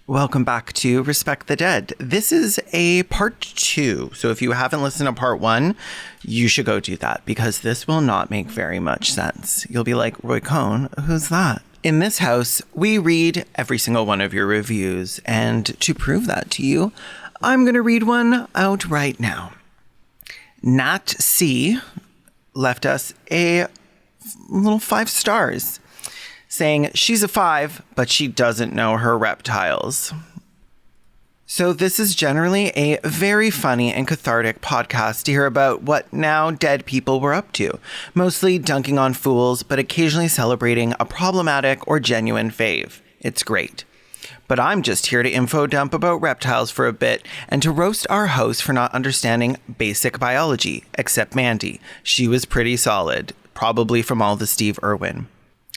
Welcome back to Respect the Dead. This is a part 2. So if you haven't listened to part 1, you should go do that because this will not make very much sense. You'll be like, Roy Cohn, who's that? In this house, we read every single one of your reviews. And to prove that to you, I'm going to read one out right now. Nat C left us a little 5 stars. Saying she's a 5, but she doesn't know her reptiles. So this is generally a very funny and cathartic podcast to hear about what now dead people were up to. Mostly dunking on fools, but occasionally celebrating a problematic or genuine fave. It's great. But I'm just here to info dump about reptiles for a bit and to roast our host for not understanding basic biology, except Mandy. She was pretty solid, probably from all the Steve Irwin.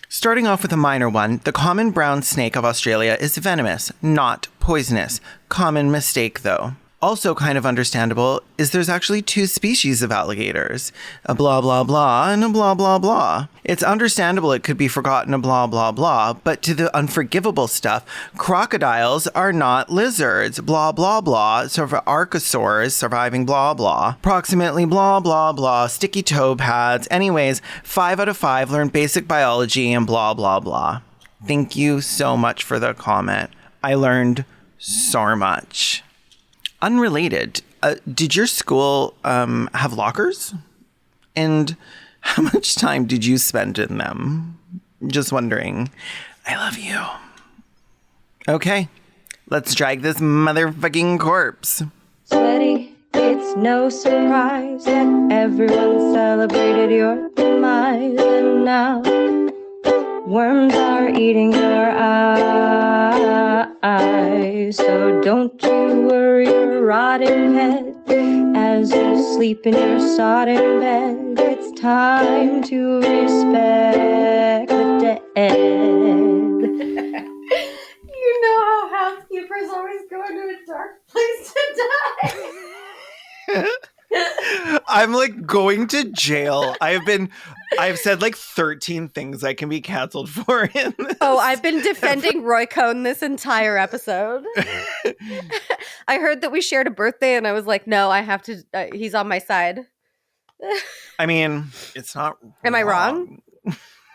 Starting off with a minor one, the common brown snake of Australia is venomous, not poisonous. Common mistake, though. Also kind of understandable is there's actually 2 species of alligators. A blah, blah, blah, and a blah, blah, blah. It's understandable it could be forgotten a blah, blah, blah, but to the unforgivable stuff, crocodiles are not lizards. Blah, blah, blah, sort of archosaurs surviving blah, blah. Approximately blah, blah, blah, sticky toe pads. Anyways, 5 out of 5 learn basic biology and blah, blah, blah. Thank you so much for the comment. I learned so much. Unrelated, did your school have lockers? And how much time did you spend in them? Just wondering. I love you. Okay, let's drag this motherfucking corpse. Sweaty, it's no surprise that everyone celebrated your demise. And now worms are eating your eyes. So don't you worry your rotting head as you sleep in your sodden bed. It's time to respect the dead. You know how housekeepers always go into a dark place to die. I'm like going to jail. I've said like 13 things I can be canceled for in this. Oh, I've been defending Roy Cohn this entire episode. I heard that we shared a birthday and I was like, no, I have to, he's on my side. I mean, it's not Am I wrong?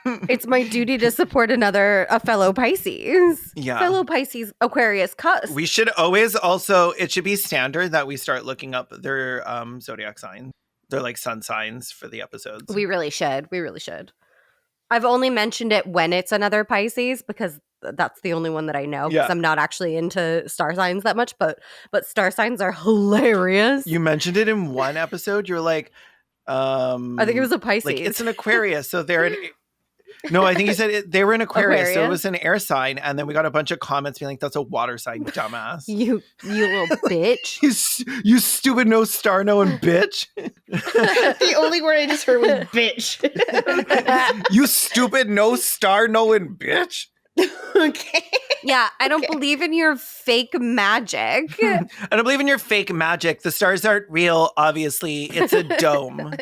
It's my duty to support a fellow Pisces. Yeah. Fellow Pisces Aquarius cuss. We should always also, it should be standard that we start looking up their zodiac signs. They're like sun signs for the episodes. We really should. I've only mentioned it when it's another Pisces because that's the only one that I know because I'm not actually into star signs that much, but star signs are hilarious. You mentioned it in one episode. You're like, I think it was a Pisces. like it's an Aquarius, so they're an No, I think you said they were in Aquarius, so it was an air sign, and then we got a bunch of comments being like, "That's a water sign, dumbass." You little bitch. you stupid no star knowing bitch. The only word I just heard was bitch. You stupid no star knowing bitch. Okay. Yeah, I don't believe in your fake magic. I don't believe in your fake magic. The stars aren't real, obviously. It's a dome.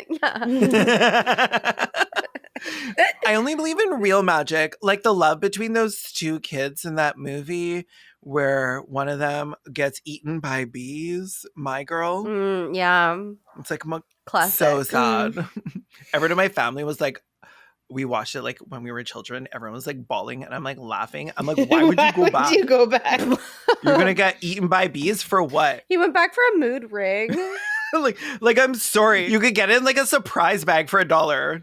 I only believe in real magic. Like the love between those 2 kids in that movie where one of them gets eaten by bees. My Girl. Yeah. It's like Classic. so sad. Everyone in my family was like, we watched it like when we were children. Everyone was like bawling and I'm like laughing. I'm like, why would you go back? You go back? You're going to get eaten by bees for what? He went back for a mood ring. like I'm sorry. You could get it in like a surprise bag for $1.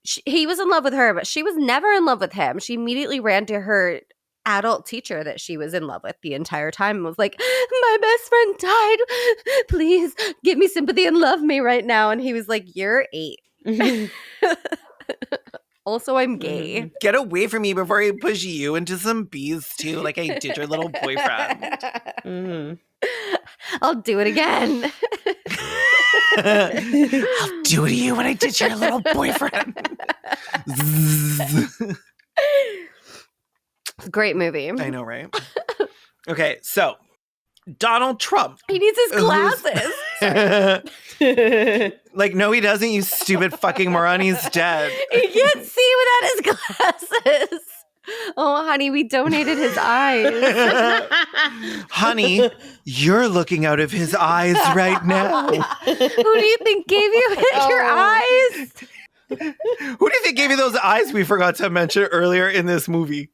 He was in love with her, but she was never in love with him. She immediately ran to her adult teacher that she was in love with the entire time and was like, my best friend died. Please give me sympathy and love me right now. And he was like, you're 8. Also, I'm gay. Get away from me before I push you into some bees too, like I did your little boyfriend. I'll do it again. I'll do it to you when I did your little boyfriend. Great movie. I know, right? Okay, so Donald Trump. He needs his glasses. Like, no, he doesn't, you stupid fucking moron. He's dead. He can't see without his glasses. Oh, honey, we donated his eyes. Honey, you're looking out of his eyes right now. Who do you think gave you your eyes? Who do you think gave you those eyes we forgot to mention earlier in this movie?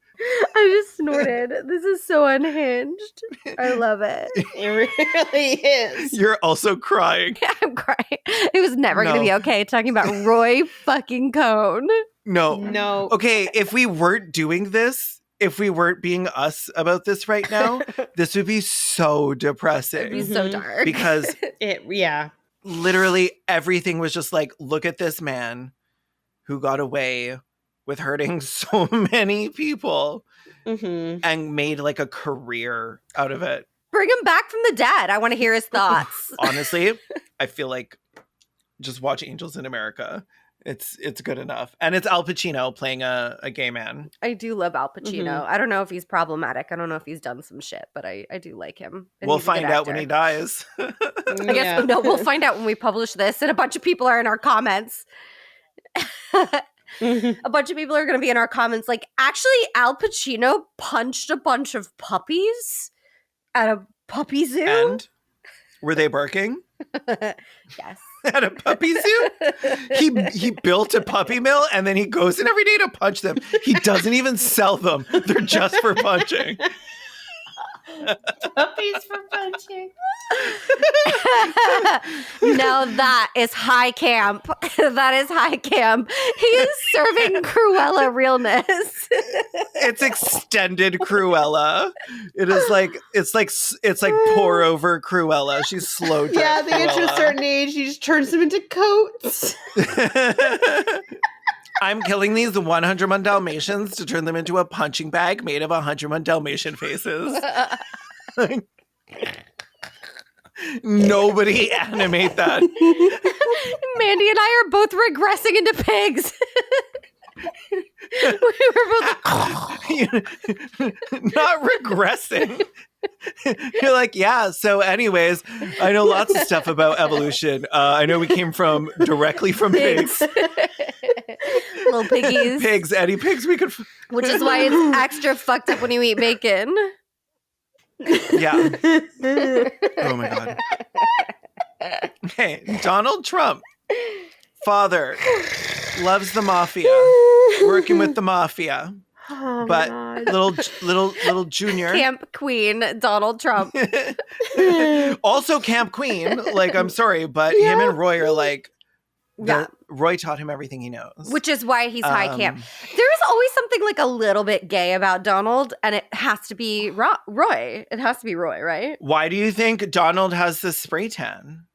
I just snorted. This is so unhinged. I love it. It really is. You're also crying. I'm crying. It was never going to be okay talking about Roy fucking Cohn. No. Okay, if we weren't doing this, if we weren't being us about this right now, this would be so depressing. It'd be so dark. Because Yeah. literally everything was just like, look at this man who got away with hurting so many people and made like a career out of it. Bring him back from the dead. I want to hear his thoughts. Honestly, I feel like just watch Angels in America. It's good enough. And it's Al Pacino playing a gay man. I do love Al Pacino. I don't know if he's problematic. I don't know if he's done some shit, but I do like him. And We'll he's a good find out when actor. he dies. I guess no, we'll find out when we publish this, and a bunch of people are in our comments. A bunch of people are going to be in our comments like, actually, Al Pacino punched a bunch of puppies at a puppy zoo. And were they barking? Yes. At a puppy zoo? He built a puppy mill and then he goes in every day to punch them. He doesn't even sell them. They're just for punching. Puppies for punching. Now that is high camp. That is high camp. He is serving Cruella realness. It's extended Cruella. It's like pour over Cruella. She's slow drip Yeah, they get to a Cruella. certain age, he just turns them into coats. I'm killing these 101 Dalmatians to turn them into a punching bag made of 101 Dalmatian faces. Nobody animate that. Mandy and I are both regressing into pigs. We were both Not regressing. You're like, yeah, so anyways, I know lots of stuff about evolution. I know we came directly from pigs. Little piggies. Pigs, any pigs we could... Which is why it's extra fucked up when you eat bacon. Yeah. Oh my God. Okay, Donald Trump, father, loves the mafia, working with the mafia. Oh But my God. little junior. Camp Queen Donald Trump. Also Camp Queen. Like, I'm sorry, but him and Roy are like, Yeah. Roy taught him everything he knows. Which is why he's high camp. There is always something like a little bit gay about Donald, and it has to be Roy. It has to be Roy, right? Why do you think Donald has the spray tan?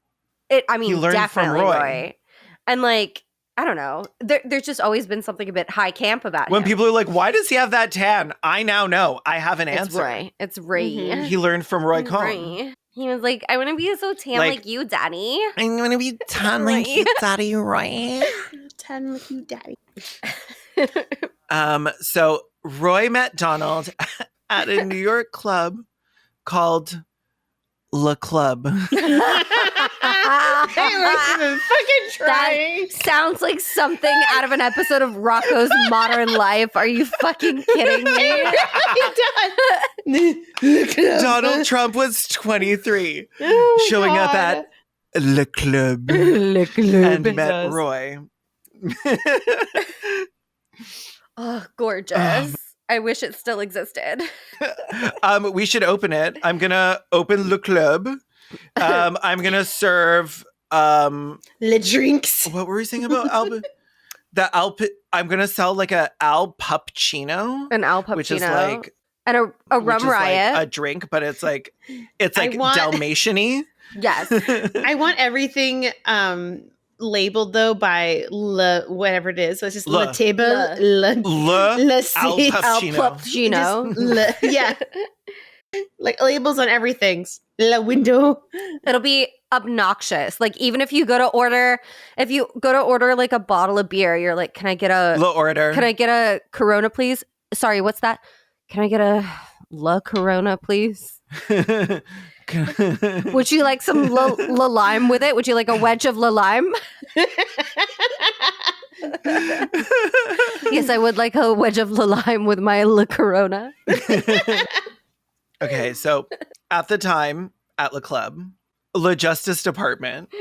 He learned from definitely Roy. Roy. And like, I don't know. There's just always been something a bit high camp about When him. people are like, why does he have that tan? I now know. I have an It's answer. Roy. It's Roy. He learned from Roy Cohn. Roy. He was like, I want to be so tan like you, Daddy. I'm going to be tan like you, Daddy, Roy. Tan with you, Daddy. So Roy met Donald at a New York club called Le Club. They weren't even fucking trying. That sounds like something out of an episode of Rocco's Modern Life. Are you fucking kidding me? Donald Trump was 23, Oh, showing up God. at Le Club Le and met does. Roy. Oh, gorgeous. I wish it still existed. We should open it. I'm gonna open Le Club. I'm gonna serve Le drinks. what were we saying about I'm gonna sell like a Al Pupccino, An Al Pacino. which is like and a which rum is like riot. a drink, but it's like want- Dalmatian-y. Yes. I want everything labeled though by whatever it is. So it's just Le. le table, Le. le Al seat. Al Pupccino. Pacino. Yeah. Like labels on everything. La window. It'll be obnoxious. Like even if you go to order like a bottle of beer, you're like, can I get a Corona, please? Sorry, what's that? Can I get a La Corona, please? Would you like some La Lime with it? Would you like a wedge of La Lime? Yes, I would like a wedge of lime with my La Corona. Okay, so at the time at La Club, the Justice Department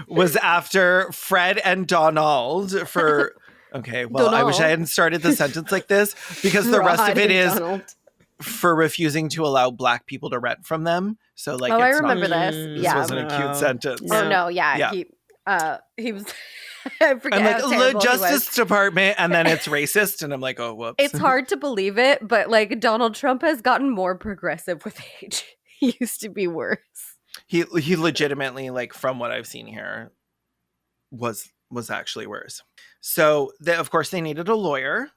was after Fred and Donald for. Okay, well, I wish I hadn't started the sentence like this because the rest of Rod it and is Donald. for refusing to allow Black people to rent from them. So, like, Oh, I it's remember not, this. this Yeah. wasn't a cute No. sentence. Oh no, yeah. Yeah. He was I forget I'm like, how the terrible he was. Justice Department, and then it's racist, and I'm like, oh, whoops. It's hard to believe it, but like Donald Trump has gotten more progressive with age. He used to be worse. He legitimately, like, from what I've seen here, was actually worse. So, of course, they needed a lawyer.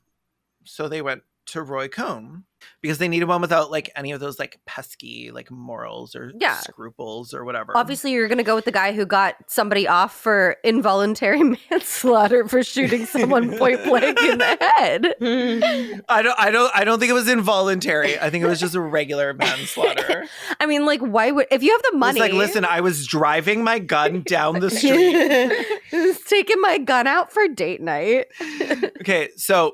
So they went to Roy Cohn because they needed one without like any of those like pesky like morals or scruples or whatever. Obviously, you're going to go with the guy who got somebody off for involuntary manslaughter for shooting someone point blank in the head. I don't think it was involuntary. I think it was just a regular manslaughter. I mean, like, why would, if you have the money? It's like, listen, I was driving my gun down the street. Taking my gun out for date night. Okay, so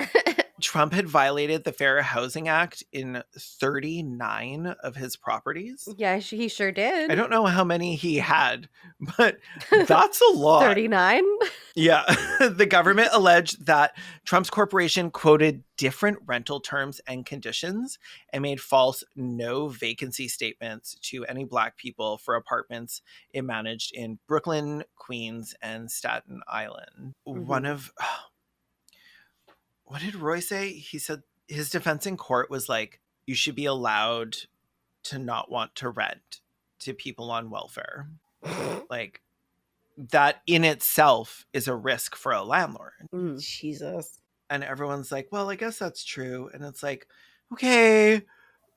Trump had violated the Fair Housing Act in 39 of his properties. Yeah, he sure did. I don't know how many he had, but that's a lot. 39? Yeah. The government alleged that Trump's corporation quoted different rental terms and conditions and made false no vacancy statements to any Black people for apartments it managed in Brooklyn, Queens, and Staten Island. Mm-hmm. What did Roy say? He said his defense in court was like, you should be allowed to not want to rent to people on welfare. Like, that in itself is a risk for a landlord. Jesus. And everyone's like, well, I guess that's true. And it's like, okay,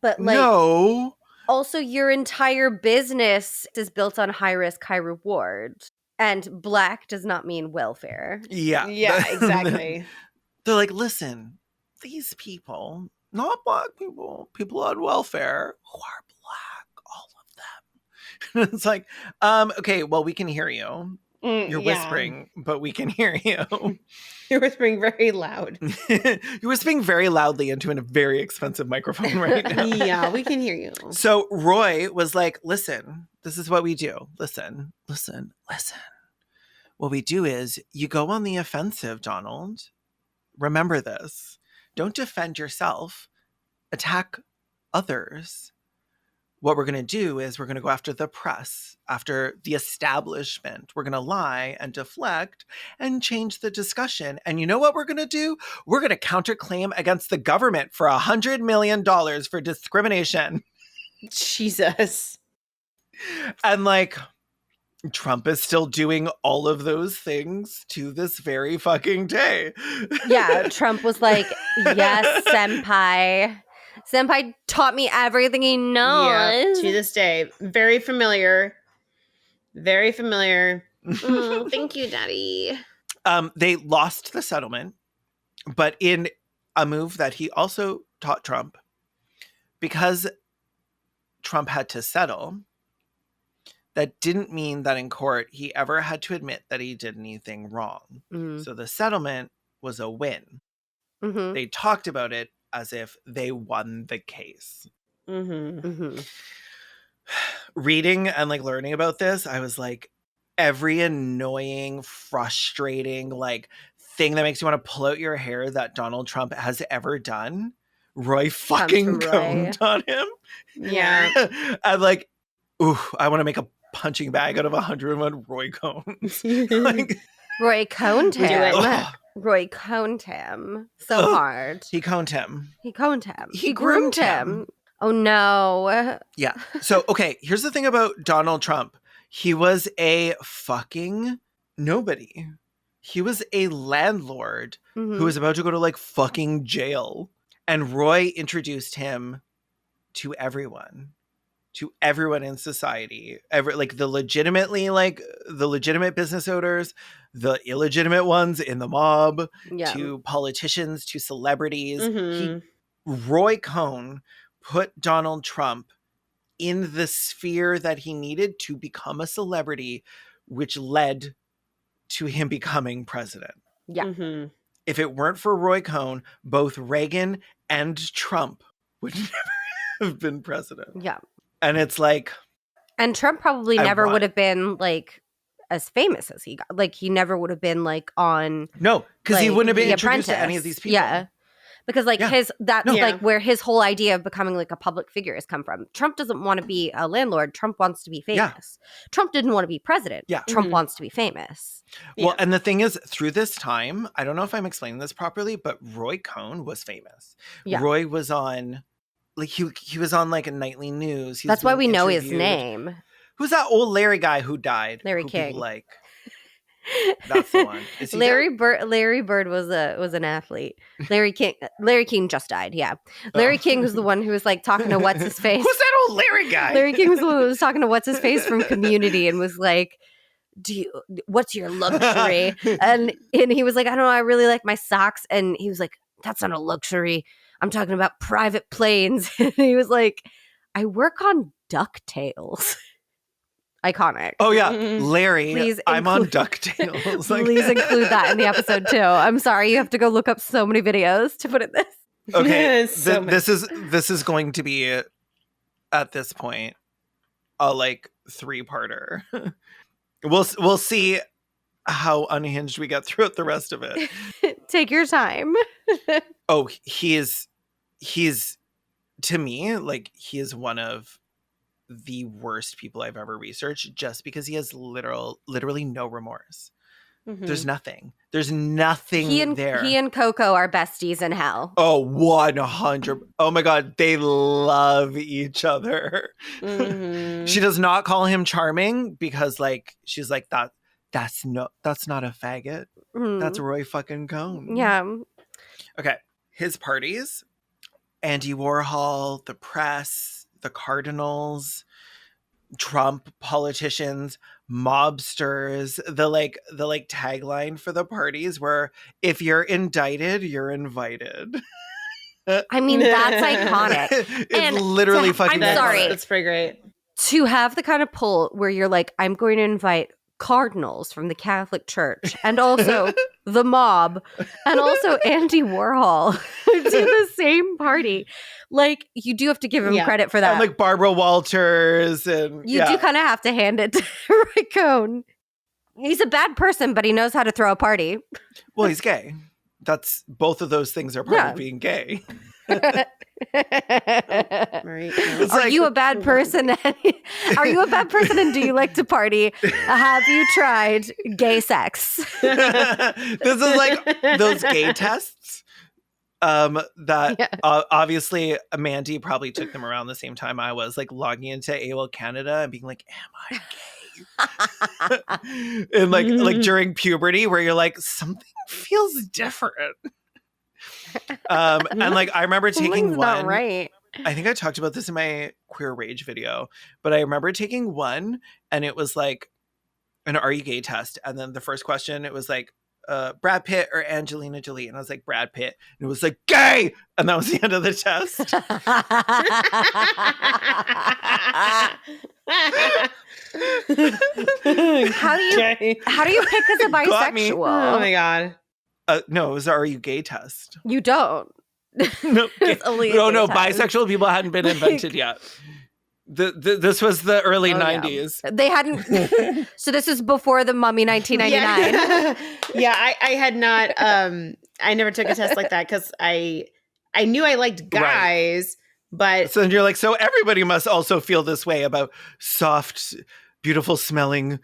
but like, no. Also, your entire business is built on high risk, high reward. And Black does not mean welfare. Yeah. Yeah, exactly. They're like, listen, these people, not Black people, people on welfare who are Black, all of them. It's like, okay, well, we can hear you. You're whispering, but we can hear you. You're whispering very loud. You're whispering very loudly into a very expensive microphone right now. Yeah, we can hear you. So Roy was like, listen, this is what we do. Listen. What we do is you go on the offensive, Donald. Remember this. Don't defend yourself. Attack others. What we're going to do is we're going to go after the press, after the establishment. We're going to lie and deflect and change the discussion. And you know what we're going to do? We're going to counterclaim against the government for $100 million for discrimination. Jesus. And like, Trump is still doing all of those things to this very fucking day. Yeah, Trump was like, yes, senpai. Senpai taught me everything he knows. Yeah, to this day. Very familiar. Very familiar. Thank you, Daddy. They lost the settlement, but in a move that he also taught Trump, because Trump had to settle, that didn't mean that in court he ever had to admit that he did anything wrong. So the settlement was a win. They talked about it as if they won the case. Reading and like learning about this, I was like, every annoying, frustrating like thing that makes you want to pull out your hair that Donald Trump has ever done, Roy fucking Cohn taught him. Yeah. And like, ooh, I want to make a punching bag out of 101 Roy Cohns. Like, Roy Cohned him. Do it. Roy Cohned him so hard. He coned him. He coned him. He groomed him. Oh no. Yeah. So, okay, here's the thing about Donald Trump. He was a fucking nobody. He was a landlord who was about to go to like fucking jail. And Roy introduced him to everyone in society, like the legitimate business owners, the illegitimate ones in the mob, to politicians, to celebrities. Roy Cohn put Donald Trump in the sphere that he needed to become a celebrity, which led to him becoming president. Yeah. Mm-hmm. If it weren't for Roy Cohn, both Reagan and Trump would never have been president. Yeah. And it's like, And Trump probably I never want- would have been like as famous as he got. Like he never would have been like on no, because he like, wouldn't have been The introduced to any of Apprentice. these people. Yeah. Because like Yeah. that's No. like Yeah. where his whole idea of becoming like a public figure has come from. Trump doesn't want to be a landlord. Trump wants to be Yeah. famous. Trump didn't want to be president. Yeah. Trump Mhm. wants to be famous. Well, Yeah. and the thing is, through this time, I don't know if I'm explaining this properly, but Roy Cohn was famous. Yeah. Roy was on, like, he was on like a nightly news. He was That's why we being know his interviewed. name. Who's that old Larry guy who died? Larry who people King. like. That's the one. Is he Larry Bird was an athlete. Larry King just died. Yeah. Larry Oh. King was the one who was like talking to what's his face. Who's that old Larry guy? Larry King was the one who was talking to what's his face from Community and was like, what's your luxury? and he was like, I don't know, I really like my socks. And he was like, that's not a luxury. I'm talking about private planes. And he was like, I work on DuckTales. Iconic. Oh yeah, Mhm. Larry. Please I'm on include- DuckTales. Like- Please include that in the episode too. I'm sorry, you have to go look up so many videos to put in this. Okay, So this is going to be at this point a like 3-parter. We'll see how unhinged we get throughout the rest of it. Take your time. Oh, he's to me, like, he is one of the worst people I've ever researched, just because he has literally no remorse. Mhm. There's nothing there. He and Coco are besties in hell. Oh, 100. Oh my God. They love each other. Mhm. She does not call him charming because, like, she's like, that's not a faggot. Mm. That's Roy fucking Cohn. Yeah. Okay. His parties, Andy Warhol, the press, the Cardinals, Trump, politicians, mobsters. The tagline for the parties were, if you're indicted, you're invited. I mean, that's iconic. It's And literally to- fucking I'm sorry. iconic. That's pretty great. To have the kind of pull where you're like, I'm going to invite cardinals from the Catholic Church and also the mob and also Andy Warhol to the same party. Like, you do have to give him Yeah. credit for that. And like Barbara Walters and You do kind of have to hand it to Roy Cohn. He's a bad person, but he knows how to throw a party. Well, he's gay. That's both of those things are part Yeah. of being gay. Right. It's Are like- you a bad person? Are you a bad person and do you like to party? Have you tried gay sex? This is like those gay tests that Yeah. obviously Mandy probably took them around the same time I was, like, logging into AOL Canada and being like, am I gay? And like during puberty where you're like, something feels different. And like I remember taking Something's one. not right. I think I talked about this in my Queer Rage video, but I remember taking one and it was like an Are You Gay test. And then the first question, it was like, Brad Pitt or Angelina Jolie. And I was like, Brad Pitt. And it was like, gay. And that was the end of the test. How do you Okay. How do you pick as a Got me. Oh bisexual? my god. No, it was the Are You Gay test. You don't. No, It's only a no, gay test. bisexual people hadn't been invented yet. This was the early Oh, yeah. 90s. They hadn't. So this is before the Mummy 1999. Yeah, I had not I never took a test like that because I knew I liked guys, but So then you're like, so everybody must also feel this way about soft, beautiful smelling,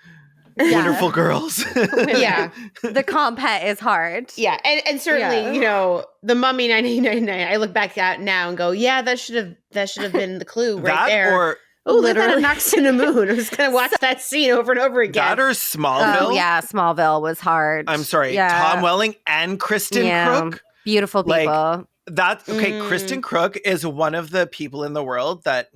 Yeah. wonderful girls. yeah. The compet is hard. Yeah, and certainly, Yeah. you know, the Mummy 1999. I look back at now and go, yeah, that should have been the clue right that there. or Oh, look at Literally. a knocks in the moon. I was gonna watch that scene over and over again. that or Smallville. Oh yeah, Smallville was hard. I'm sorry, Yeah. Tom Welling and Kristen Yeah. Crook. Beautiful Like, people. That okay, Mm. Kristen Crook is one of the people in the world that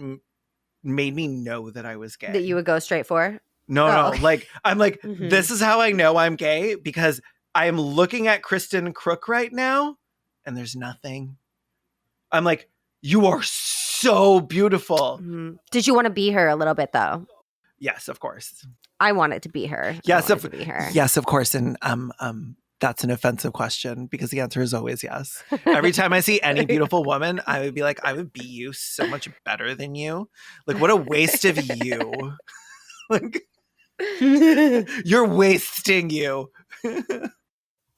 made me know that I was gay. That you would go straight for. No, Oh, no. okay. Like, I'm like, Mhm. this is how I know I'm gay because I am looking at Kristen Crook right now and there's nothing. I'm like, you are so beautiful. Mhm. Did you want to be her a little bit though? Yes, of course. I wanted to be her. Yes, I wanted to be her. Yes, of course. And That's an offensive question because the answer is always yes. Every time I see any beautiful woman, I would be like, I would be you so much better than you. Like, what a waste of you. Like, you're wasting you.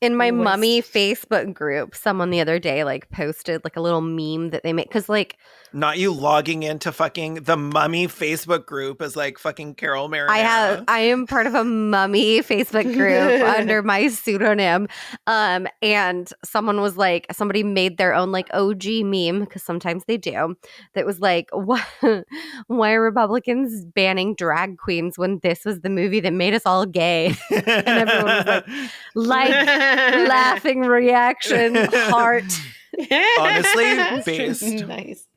In my Waste. mummy Facebook group, someone the other day like posted like a little meme that they made because like Not you logging into fucking the mummy Facebook group as like fucking Carol Marinara. I am part of a mummy Facebook group under my pseudonym. And someone was like, somebody made their own like OG meme because sometimes they do. That was like, why are Republicans banning drag queens when this was the movie that made us all gay? And everyone was like laughing reaction, heart. Honestly, based. Nice.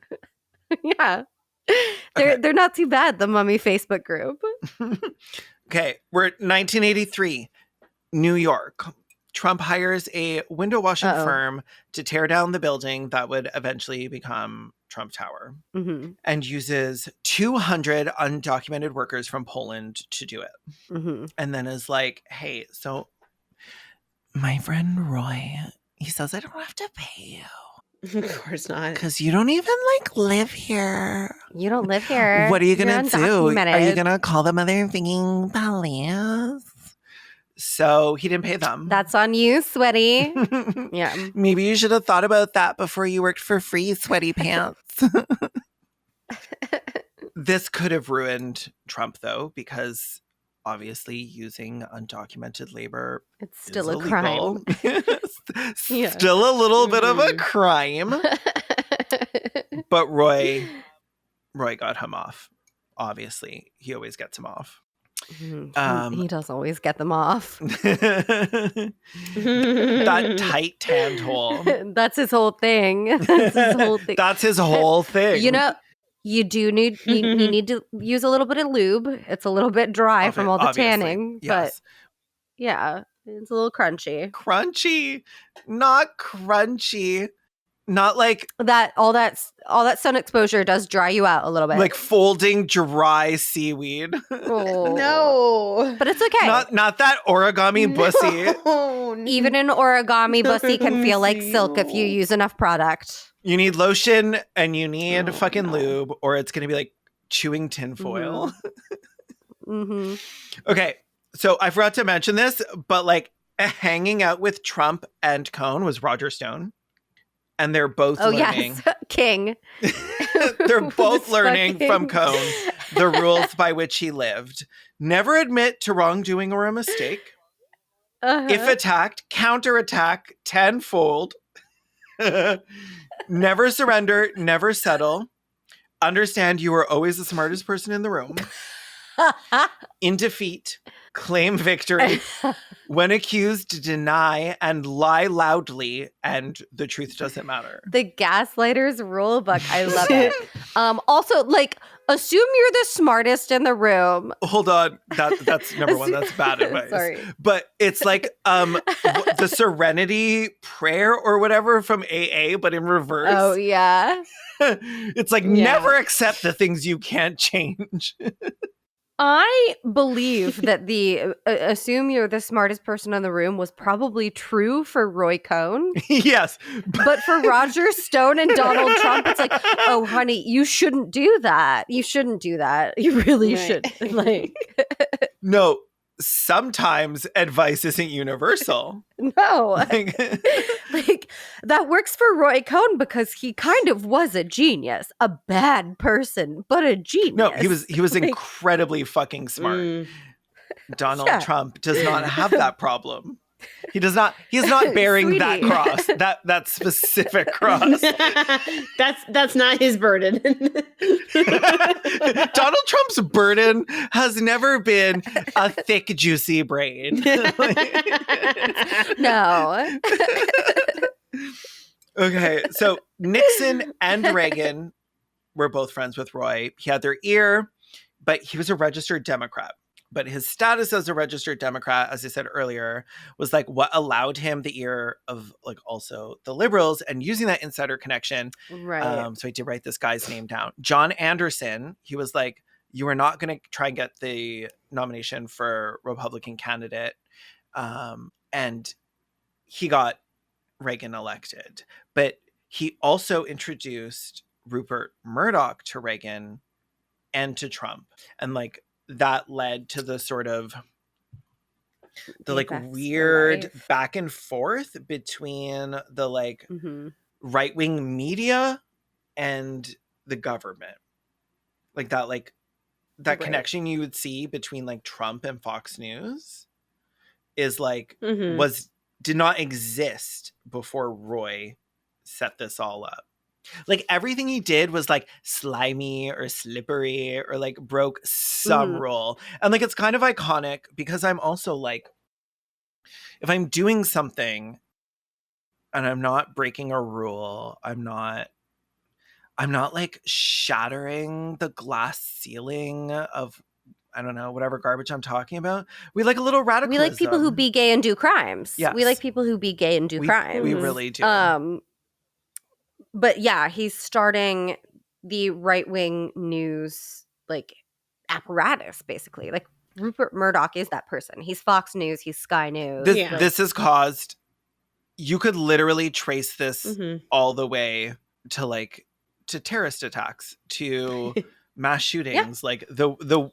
Yeah. Okay. They're not too bad, the mummy Facebook group. Okay, we're at 1983, New York. Trump hires a window washing firm to tear down the building that would eventually become Trump Tower and uses 200 undocumented workers from Poland to do it. And then is like, hey, so my friend Roy, he says I don't have to pay you. Of course not. Because you don't even like live here. You don't live here. What are you going to do? Are you undocumented. going to call the motherfucking police? So he didn't pay them. That's on you, sweaty. Yeah. Maybe you should have thought about that before you worked for free, sweaty pants. This could have ruined Trump, though, because obviously using undocumented labor It's still is a illegal. crime. Yeah. Still a little bit of a crime. But Roy got him off. Obviously, he always gets him off. He does always get them off. That tight tanned hole. That's his whole thing. That's his whole thing. That's his whole thing. You know, you do need you need to use a little bit of lube. It's a little bit dry from all the Obviously, tanning, yes. but yeah, it's a little crunchy. Crunchy, not crunchy. Not like That all that sun exposure does dry you out a little bit. like folding dry seaweed. Oh. No. But it's okay. Not that origami bussy. No. Even an origami bussy can feel like silk if you No. use enough product. You need lotion and you need fucking lube, or it's gonna be like chewing tinfoil. Okay, so I forgot to mention this, but like hanging out with Trump and Cohn was Roger Stone. And they're both learning. Yes, King. They're both learning fucking- from Cohn the rules by which he lived. Never admit to wrongdoing or a mistake. If attacked, counterattack tenfold. Never surrender, never settle. Understand you are always the smartest person in the room. In defeat, claim victory. When accused, deny and lie loudly, and the truth doesn't matter. The gaslighter's rule book. I love it. Also, like, assume you're the smartest in the room. Hold on. That's number one. That's bad advice. Sorry. But it's like the Serenity prayer or whatever from AA, but in reverse. Oh, yeah. It's like never accept the things you can't change. I believe that the assume you're the smartest person in the room was probably true for Roy Cohn. Yes. But for Roger Stone and Donald Trump, it's like, oh, honey, you shouldn't do that. You shouldn't do that. You really should. Like, no, sometimes advice isn't universal. no. Like, that works for Roy Cohn because he kind of was a genius, a bad person, but a genius. No, he was like, incredibly fucking smart. Donald Trump does not have that problem. He does not. He's not bearing that cross. That specific cross. That's not his burden. Donald Trump's burden has never been a thick, juicy brain. No. Okay, so Nixon and Reagan were both friends with Roy. He had their ear, but he was a registered Democrat. But his status as a registered Democrat, as I said earlier, was like what allowed him the ear of like also the liberals and using that insider connection. Right. So I did write this guy's name down. John Anderson. He was like, you are not going to try and get the nomination for Republican candidate. And he got Reagan elected. But he also introduced Rupert Murdoch to Reagan and to Trump. And like that led to the sort of the like BFFs for weird life. back and forth between the like Mm-hmm. right-wing media and the government. Like that Right. connection you would see between like Trump and Fox News is like Mhm. did not exist before Roy set this all up. Like everything he did was like slimy or slippery or like broke some Mhm. rule. And like it's kind of iconic because I'm also like, if I'm doing something and I'm not breaking a rule, I'm not like shattering the glass ceiling of, I don't know, whatever garbage I'm talking about. We like a little radicalism. We like people who be gay and do crimes. Yes. We like people who be gay and do crimes. We really do. But yeah, he's starting the right-wing news like apparatus, basically. Like Rupert Murdoch is that person. He's Fox News, he's Sky News. This has caused, you could literally trace this Mhm. all the way to like to terrorist attacks, to mass shootings. Like the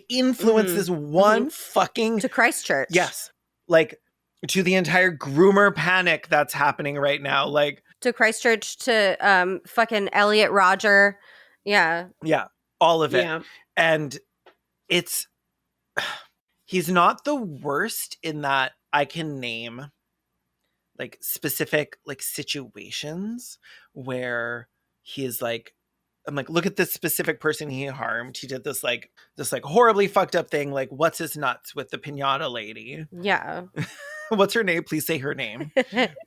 influence is one fucking to Christchurch. Yes. Like to the entire groomer panic that's happening right now. Like to Christchurch, to fucking Elliot Rodger. Yeah. Yeah. All of it. Yeah. And it's he's not the worst in that I can name like specific like situations where he is like, I'm like, look at this specific person he harmed. He did this like horribly fucked up thing. Like, what's his nuts with the pinata lady? Yeah. What's her name? Please say her name.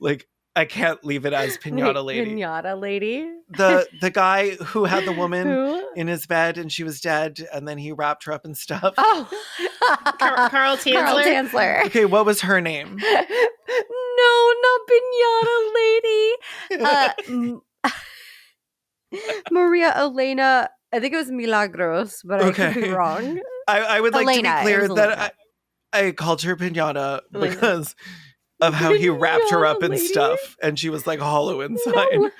Like, I can't leave it as pinata lady. Pinata lady. The guy who had the woman in his bed and she was dead, and then he wrapped her up and stuff. Oh, Carl Tanzler. Carl Tanzler. Okay, what was her name? No, not pinata lady. Maria Elena. I think it was Milagros, but I could be wrong. I would like Elena, to be clear that I called her pinata because of how he wrapped her up and stuff, and she was like hollow inside. No.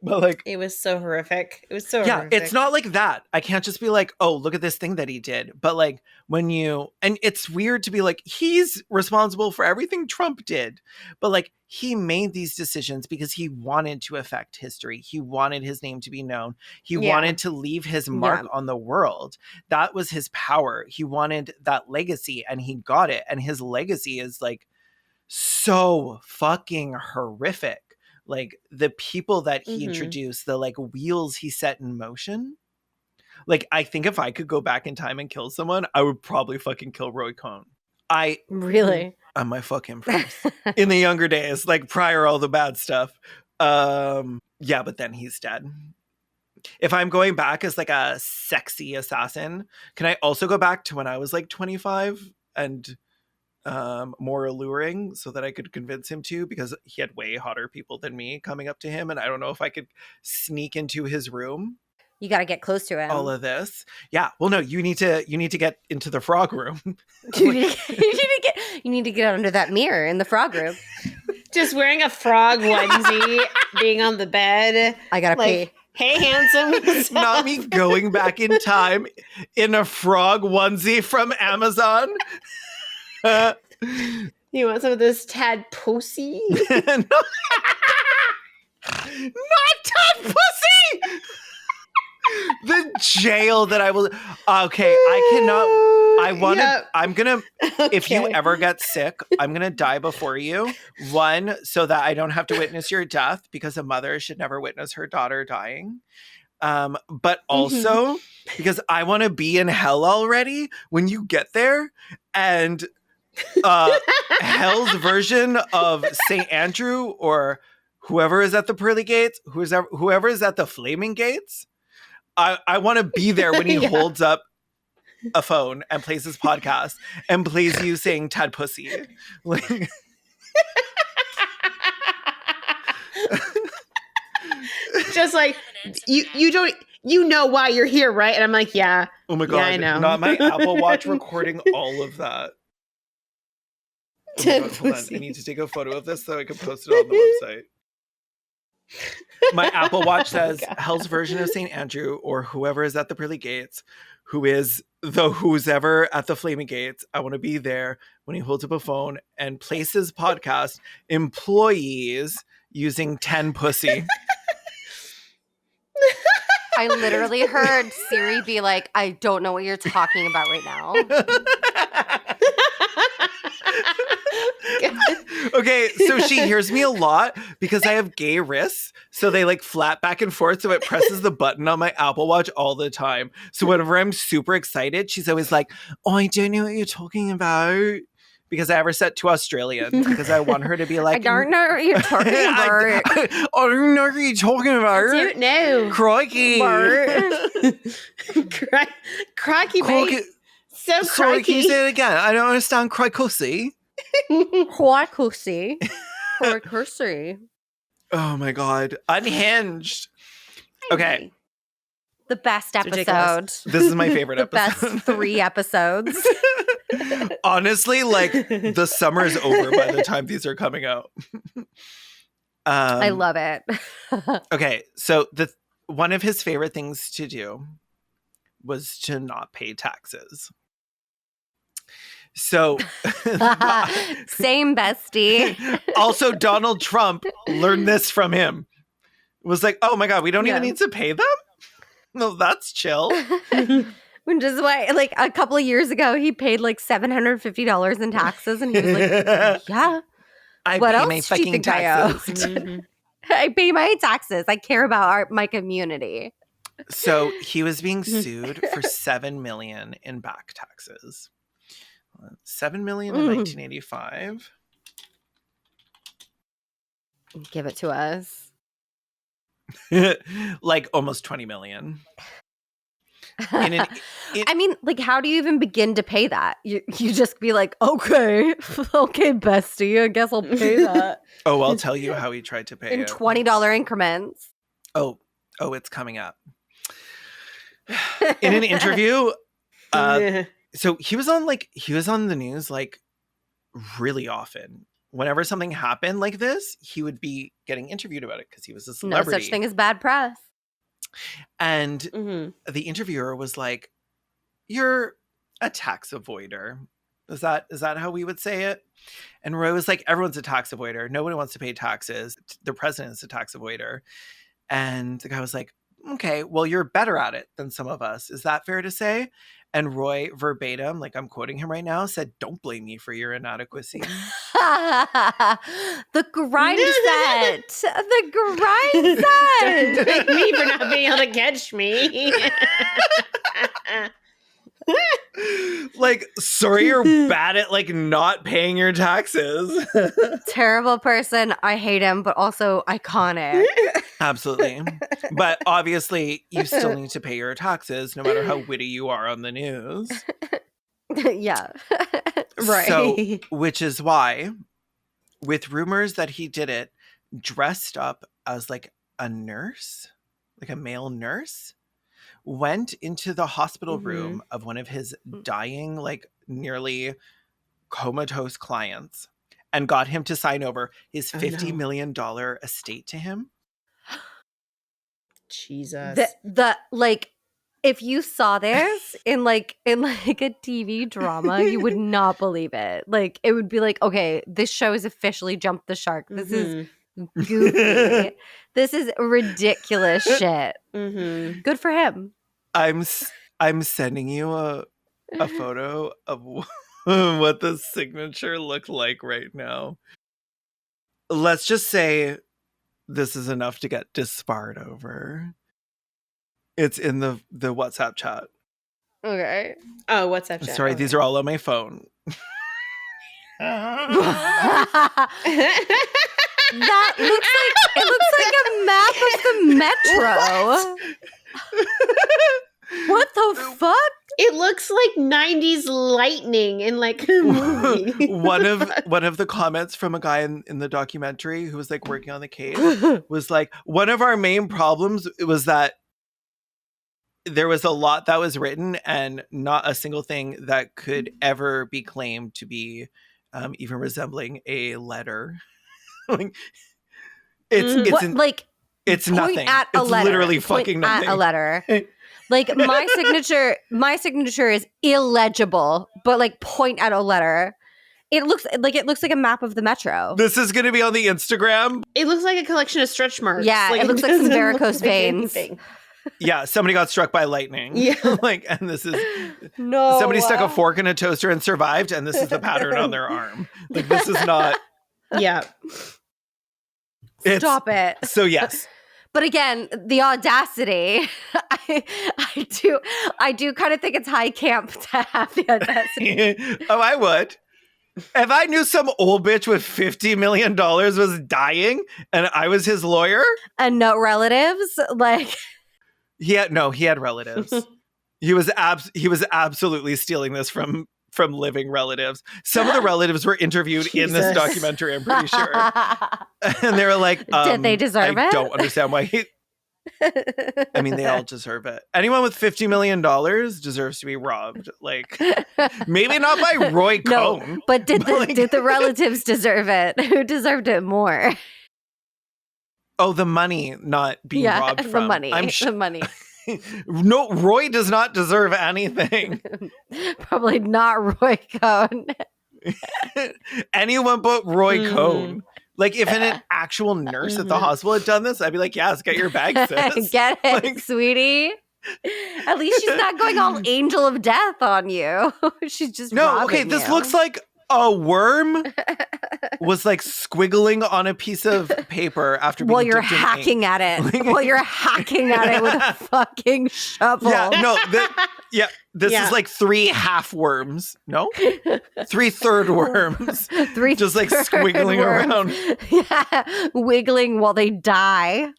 But like, it was so horrific. It was so yeah, horrific. it's not like that. I can't just be like, oh, look at this thing that he did. But like when you, and it's weird to be like, he's responsible for everything Trump did. But like he made these decisions because he wanted to affect history. He wanted his name to be known. He wanted to leave his mark on the world. That was his power. He wanted that legacy and he got it. And his legacy is like so fucking horrific. Like the people that he introduced, the like wheels he set in motion. Like, I think if I could go back in time and kill someone, I would probably fucking kill Roy Cohn. Really? I might fuck him first. In the younger days, like prior all the bad stuff. Yeah, but then he's dead. If I'm going back as like a sexy assassin, can I also go back to when I was like 25 and more alluring so that I could convince him to, because he had way hotter people than me coming up to him, and I don't know if I could sneak into his room. You got to get close to him. All of this. Yeah. Well, no, you need to get into the frog room. you need to get under that mirror in the frog room. Just wearing a frog onesie, being on the bed. I gotta pee. Hey, handsome. Not me going back in time in a frog onesie from Amazon. You want some of this Tad Pussy? Not Tad Pussy! The jail that I will. Okay, I cannot. I want to. I'm gonna. If you ever get sick, I'm gonna die before you. One, so that I don't have to witness your death, because a mother should never witness her daughter dying. But also because I want to be in hell already when you get there, and hell's version of St. Andrew or whoever is at the pearly gates, whoever is at the flaming gates. I want to be there when he holds up a phone and plays his podcast and plays you saying Tad Pussy. Like, just like you don't, you know why you're here, right? And I'm like, yeah. Oh my god, yeah, I know. Not my Apple Watch recording all of that. Oh my God, hold on. I need to take a photo of this so I can post it on the website. My Apple Watch says Hell's version of St. Andrew, or whoever is at the pearly gates, who is the who's ever at the flaming gates. I want to be there when he holds up a phone and places podcast employees using 10 pussy. I literally heard Siri be like, I don't know what you're talking about right now. Okay, so she hears me a lot because I have gay wrists. So they like flap back and forth. So it presses the button on my Apple Watch all the time. So whenever I'm super excited, she's always like, oh, I don't know what you're talking about. Because I ever set to Australian because I want her to be like, I don't know what you're talking about. I don't know what you're talking about. I don't know. Crikey. Crikey, mate. So Sorry, can you crikey. say it again? I don't understand crikey. Crikey. Crikey. Oh my God. Unhinged. Okay. The best episode. ridiculous. This is my favorite The episode. best 3 episodes. Honestly, like the summer's over by the time these are coming out. I love it. Okay, so one of his favorite things to do was to not pay taxes. So Same bestie. also Donald Trump learned this from him. Was like, oh my God, we don't even Yeah. need to pay them? No, that's chill. Which is why, like, a couple of years ago, he paid like $750 in taxes, and he was like, "Yeah, I what pay else my do you fucking think I owe?" taxes. I pay my taxes. I care about my community." So he was being sued for $7 million in back taxes. $7 million in 1985. Give it to us. Like almost 20 million. I mean, like, how do you even begin to pay that? You just be like, okay, bestie, I guess I'll pay that Oh, I'll tell you how he tried to pay in it. $20 increments. Oh, it's coming up. In an interview, so he was on the news like really often. Whenever something happened like this, he would be getting interviewed about it because he was a No celebrity. such thing as bad press. And the interviewer was like, "You're a tax avoider." Is that how we would say it? And Roy was like, "Everyone's a tax avoider. Nobody wants to pay taxes. The president's a tax avoider." And the guy was like, "Okay, well, you're better at it than some of us. Is that fair to say?" And Roy, verbatim, like I'm quoting him right now, said, "Don't blame me for your inadequacy." The grind set. The grind set. Don't blame me for not being able to catch me. Like, sorry, you're bad at like not paying your taxes. Terrible person. I hate him, but also iconic. Absolutely. But obviously, you still need to pay your taxes no matter how witty you are on the news. Yeah. Right. So, which is why, with rumors that he did it dressed up as like a nurse, like a male nurse, went into the hospital room of one of his dying, like nearly comatose clients and got him to sign over his $50 million estate to him. Jesus. The like, if you saw this in like a TV drama, you would not believe it. Like, it would be like, okay, this show has officially jumped the shark. This is goofy. This is ridiculous shit. Good for him. I'm sending you a photo of what the signature looked like right now. Let's just say this is enough to get disbarred over. It's in the WhatsApp chat. Okay. Oh, WhatsApp chat. Sorry, these are all on my phone. That looks like a map of the metro. What the fuck? It looks like 90s lightning in like a movie. one of the comments from a guy in the documentary who was like working on the case was like, one of our main problems was that there was a lot that was written and not a single thing that could ever be claimed to be even resembling a letter. Like, it's What, like, it's point nothing. at a It's letter. literally Point fucking at nothing. a letter. Like, my signature is illegible, but like point at a letter. It looks like a map of the metro. This is going to be on the Instagram. It looks like a collection of stretch marks. Yeah, like, it looks like some doesn't look varicose like veins. anything. Yeah, somebody got struck by lightning. Yeah. Like, and this is No. somebody stuck a fork in a toaster and survived, and this is the pattern on their arm. Like, this is not. Yeah. Stop it. So yes. But again, the audacity. I do kind of think it's high camp to have the audacity. Oh, I would. If I knew some old bitch with $50 million was dying and I was his lawyer. And no relatives, like. He had relatives. He was absolutely stealing this from living relatives. Some of the relatives were interviewed in this Jesus. documentary, I'm pretty sure. And they were like, Did they deserve I it? don't understand why I mean, they all deserve it. Anyone with $50 million deserves to be robbed. Like, maybe not by Roy No, Cohn. but did like- the relatives deserve it? Who deserved it more? Oh, the money not being robbed from. The money. The money. No, Roy does not deserve anything. Probably not Roy Cohn. Anyone but Roy Cohn. Like, if an actual nurse at the hospital had done this, I'd be like, yes, get your bag, sis. Get it, Like- sweetie. At least she's not going all angel of death on you. She's just Okay, robbing this you. looks like a worm was like squiggling on a piece of paper after being while you're dipped in ink. hacking at it. While you're hacking at it with a fucking shovel. Yeah, no, this Yeah. is like 3 half worms. No? 3/3 worms. 3 Just like squiggling around. Yeah, wiggling while they die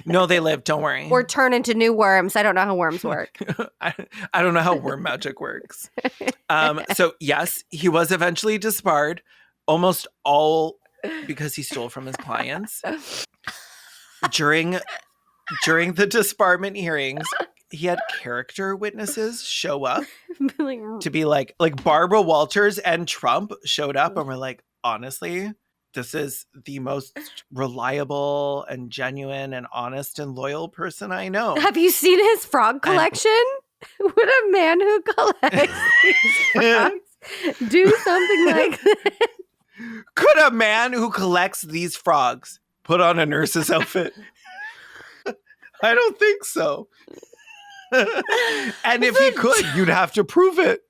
No, they live, don't worry. or turn into new worms. I don't know how worms work. I don't know how worm magic works. So yes, he was eventually disbarred, almost all because he stole from his clients. During the disbarment hearings, he had character witnesses show up Like, to be like Barbara Walters and Trump showed up and were like, honestly, this is the most reliable and genuine and honest and loyal person I know. have you seen his frog collection? Would a man who collects these frogs do something like that? Could a man who collects these frogs put on a nurse's outfit? I don't think so. And if he could, you'd have to prove it.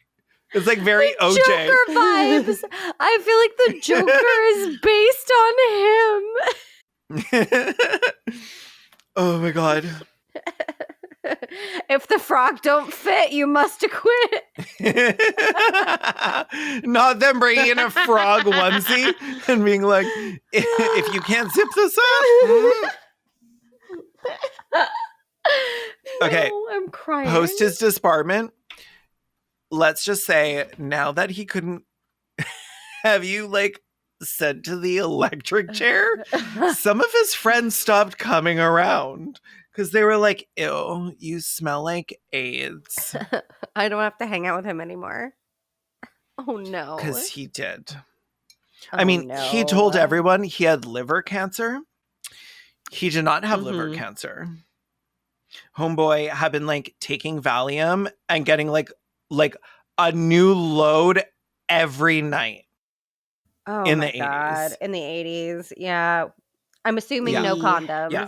It's like very OJ. Joker vibes. I feel like the Joker is based on him. Oh my God. If the frog don't fit, you must acquit. Not them bringing in a frog onesie and being like, if you can't zip this up. Okay. No, I'm crying. Post his disbarment. Let's just say now that he couldn't have you like sent to the electric chair, some of his friends stopped coming around because they were like, ew, you smell like AIDS. I don't have to hang out with him anymore. Oh no. Because he did. Oh, I mean, he told no. everyone he had liver cancer. He did not have liver Mhm. cancer. Homeboy had been like taking Valium and getting like a new load every night. Oh in my the God. 80s. In the 80s. Yeah. I'm assuming Yeah. no condoms. Yeah.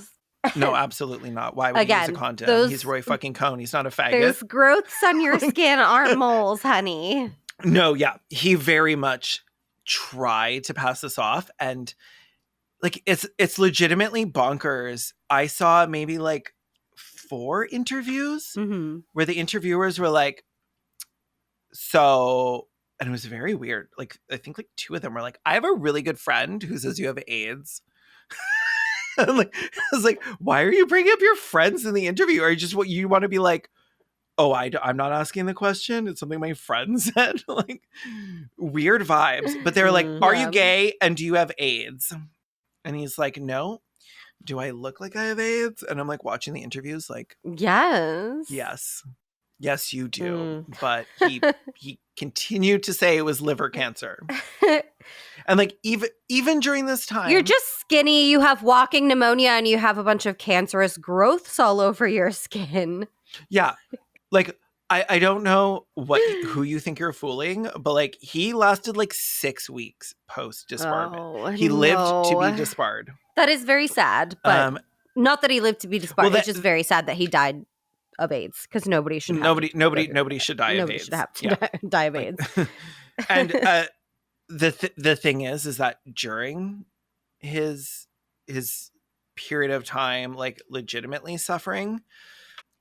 No, absolutely not. Why would he use Again, a condom? those- He's Roy fucking Cohn. He's not a faggot. Those growths on your skin aren't moles, honey. No, yeah. He very much tried to pass this off. And like it's legitimately bonkers. I saw maybe like 4 interviews Mm-hmm. where the interviewers were like, so, and it was very weird. Like, I think like 2 of them were like, I have a really good friend who says you have AIDS. And like, I was like, why are you bringing up your friends in the interview? Or you want to be like, oh, I'm not asking the question. It's something my friend said. Like, weird vibes. But they were like, are you Yeah. gay and do you have AIDS? And he's like, no. Do I look like I have AIDS? And I'm like watching the interviews like, Yes. yes. Yes, you do. Mm. But he continued to say it was liver cancer. And like even during this time, You're just skinny, you have walking pneumonia, and you have a bunch of cancerous growths all over your skin. yeah, like I don't know who you think you're fooling, but like he lasted like 6 weeks post disbarment. Oh, He lived to be no. disbarred. That is very sad, but not that he lived to be disbarred. well, It's just very sad that he died of AIDS because nobody should have to nobody should die of nobody AIDS. should have to Yeah. die of Like, AIDS. and the thing is that during his period of time, like legitimately suffering,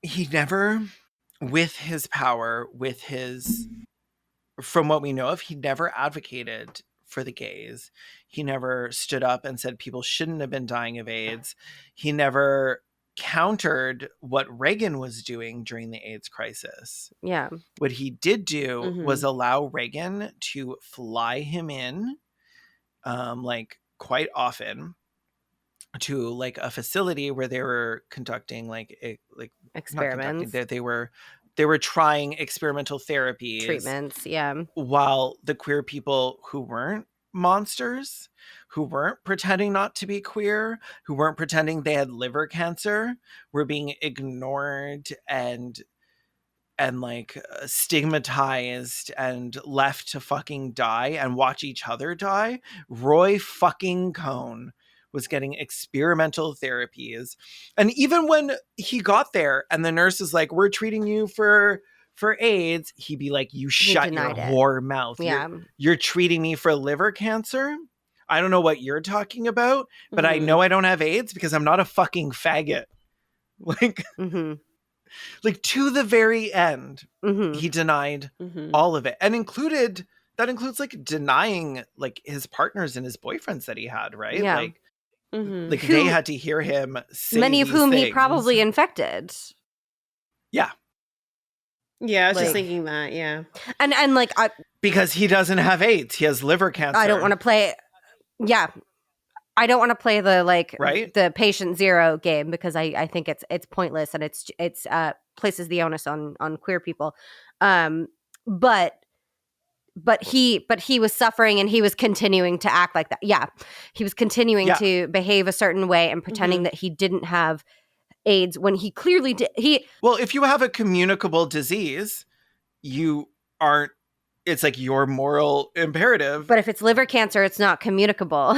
he never, with his power, with his, from what we know of, he never advocated for the gays. He never stood up and said people shouldn't have been dying of AIDS. He never countered what Reagan was doing during the AIDS crisis. Yeah. What he did do Mhm. was allow Reagan to fly him in, like quite often, to like a facility where they were conducting like Experiments, they were trying experimental therapies, treatments. Yeah. while the queer people who weren't monsters, who weren't pretending not to be queer, who weren't pretending they had liver cancer, were being ignored and like stigmatized and left to fucking die and watch each other die. Roy fucking Cohn was getting experimental therapies. And even when he got there and the nurse is like, we're treating you for AIDS, he'd be like, you shut your denied it. whore mouth. Yeah. You're treating me for liver cancer? I don't know what you're talking about, but I Mhm. know I don't have AIDS because I'm not a fucking faggot. Like, Mm-hmm. like to the very end, Mm-hmm. he denied Mhm. all of it, and that includes like denying like his partners and his boyfriends that he had, right? Yeah. Like, Mhm. like Who- they had to hear him say Many of these whom he things. probably infected. Yeah, Yeah, I was Like- just thinking that. Yeah. And like because he doesn't have AIDS, he has liver cancer. I don't want to play. Yeah. I don't want to play the like Right? the patient zero game because I think it's pointless and it's places the onus on queer people. But he was suffering and he was continuing to act like that. Yeah. He was continuing Yeah. to behave a certain way and pretending Mhm. that he didn't have AIDS when he clearly did. Well, if you have a communicable disease, you aren't. It's like your moral imperative. But if it's liver cancer, it's not communicable.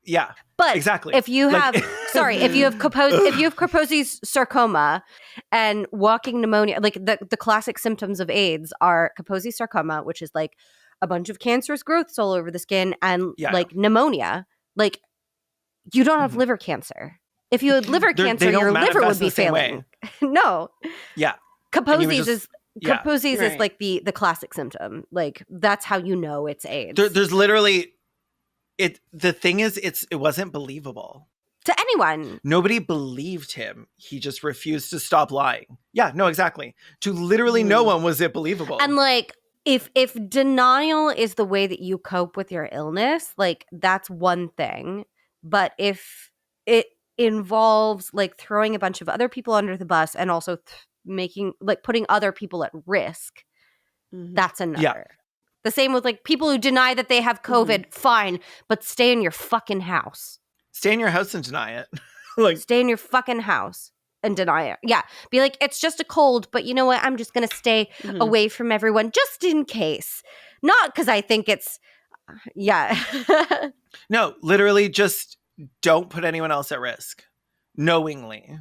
Yeah. But Exactly. if you Like- have, if you have Kaposi's sarcoma and walking pneumonia, like the classic symptoms of AIDS are Kaposi's sarcoma, which is like a bunch of cancerous growths all over the skin, and Yeah. like pneumonia. Like you don't have Mhm. liver cancer. If you had liver They cancer, don't your liver would manifest be the same failing. way. No, Yeah. Kaposi's just- yeah. Kaposi's is Right. like the classic symptom. Like that's how you know it's AIDS. There's literally the thing is it wasn't believable. To anyone. Nobody believed him. He just refused to stop lying. Yeah, no, exactly. To literally no one was it believable. And like if denial is the way that you cope with your illness, like that's one thing. But if it involves like throwing a bunch of other people under the bus and also making like putting other people at risk, Mhm. that's another. Yeah. The same with like people who deny that they have COVID, fine, but stay in your fucking house. Stay in your house and deny it. Like, Stay in your fucking house and deny it. Yeah. Be like, it's just a cold, but you know what? I'm just going to stay Mhm. away from everyone just in case. Not because I think it's, yeah. no, literally just don't put anyone else at risk. Knowingly.